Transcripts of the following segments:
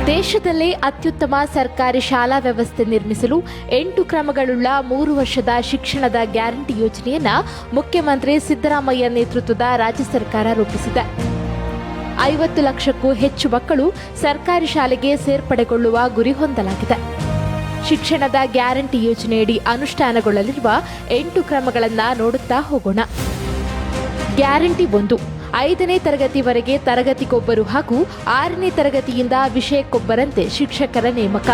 ದೇಶದಲ್ಲೇ ಅತ್ಯುತ್ತಮ ಸರ್ಕಾರಿ ಶಾಲಾ ವ್ಯವಸ್ಥೆ ನಿರ್ಮಿಸಲು 8 ಕ್ರಮಗಳುಳ್ಳ 3 ವರ್ಷದ ಶಿಕ್ಷಣದ ಗ್ಯಾರಂಟಿ ಯೋಜನೆಯನ್ನ ಮುಖ್ಯಮಂತ್ರಿ ಸಿದ್ದರಾಮಯ್ಯ ನೇತೃತ್ವದ ರಾಜ್ಯ ಸರ್ಕಾರ ರೂಪಿಸಿದೆ. 50 ಲಕ್ಷಕ್ಕೂ ಹೆಚ್ಚು ಮಕ್ಕಳು ಸರ್ಕಾರಿ ಶಾಲೆಗೆ ಸೇರ್ಪಡೆಗೊಳ್ಳುವ ಗುರಿ ಹೊಂದಲಾಗಿದೆ. ಶಿಕ್ಷಣದ ಗ್ಯಾರಂಟಿ ಯೋಜನೆಯಡಿ ಅನುಷ್ಠಾನಗೊಳ್ಳಲಿರುವ 8 ಕ್ರಮಗಳನ್ನು ನೋಡುತ್ತಾ ಹೋಗೋಣ. ಗ್ಯಾರಂಟಿ 1. 5ನೇ ತರಗತಿವರೆಗೆ ತರಗತಿಗೊಬ್ಬರು ಹಾಗೂ 6ನೇ ತರಗತಿಯಿಂದ ವಿಷಯಕ್ಕೊಬ್ಬರಂತೆ ಶಿಕ್ಷಕರ ನೇಮಕ.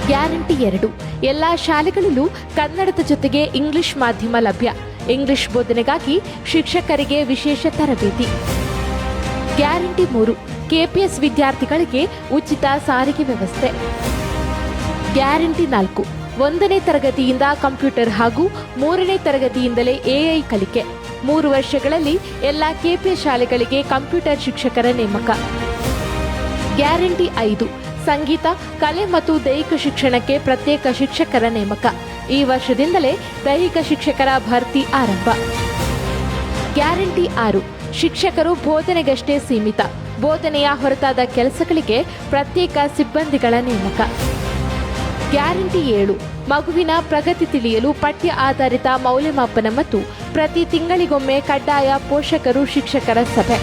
ಗ್ಯಾರಂಟಿ 2. ಎಲ್ಲಾ ಶಾಲೆಗಳಲ್ಲೂ ಕನ್ನಡದ ಜೊತೆಗೆ ಇಂಗ್ಲಿಷ್ ಮಾಧ್ಯಮ ಲಭ್ಯ. ಇಂಗ್ಲಿಷ್ ಬೋಧನೆಗಾಗಿ ಶಿಕ್ಷಕರಿಗೆ ವಿಶೇಷ ತರಬೇತಿ. ಗ್ಯಾರಂಟಿ 3. ಕೆಪಿಎಸ್ ವಿದ್ಯಾರ್ಥಿಗಳಿಗೆ ಉಚಿತ ಸಾರಿಗೆ ವ್ಯವಸ್ಥೆ. ಗ್ಯಾರಂಟಿ 4. 1ನೇ ತರಗತಿಯಿಂದ ಕಂಪ್ಯೂಟರ್ ಹಾಗೂ 3ನೇ ತರಗತಿಯಿಂದಲೇ ಎಐ ಕಲಿಕೆ. 3 ವರ್ಷಗಳಲ್ಲಿ ಎಲ್ಲ ಕೆಪಿಎಸ್ ಶಾಲೆಗಳಿಗೆ ಕಂಪ್ಯೂಟರ್ ಶಿಕ್ಷಕರ ನೇಮಕ. ಗ್ಯಾರಂಟಿ 5. ಸಂಗೀತ, ಕಲೆ ಮತ್ತು ದೈಹಿಕ ಶಿಕ್ಷಣಕ್ಕೆ ಪ್ರತ್ಯೇಕ ಶಿಕ್ಷಕರ ನೇಮಕ. ಈ ವರ್ಷದಿಂದಲೇ ದೈಹಿಕ ಶಿಕ್ಷಕರ ಭರ್ತಿ ಆರಂಭ. ಗ್ಯಾರಂಟಿ 6. ಶಿಕ್ಷಕರು ಬೋಧನೆಗಷ್ಟೇ ಸೀಮಿತ. ಬೋಧನೆಯ ಹೊರತಾದ ಕೆಲಸಗಳಿಗೆ ಪ್ರತ್ಯೇಕ ಸಿಬ್ಬಂದಿಗಳ ನೇಮಕ. ಗ್ಯಾರಂಟಿ 7. ಮಗುವಿನ ಪ್ರಗತಿ ತಿಳಿಯಲು ಪಠ್ಯ ಆಧಾರಿತ ಮೌಲ್ಯಮಾಪನ ಮತ್ತು ಪ್ರತಿ ತಿಂಗಳಿಗೊಮ್ಮೆ ಕಡ್ಡಾಯ ಪೋಷಕರು ಶಿಕ್ಷಕರ ಸಭೆ.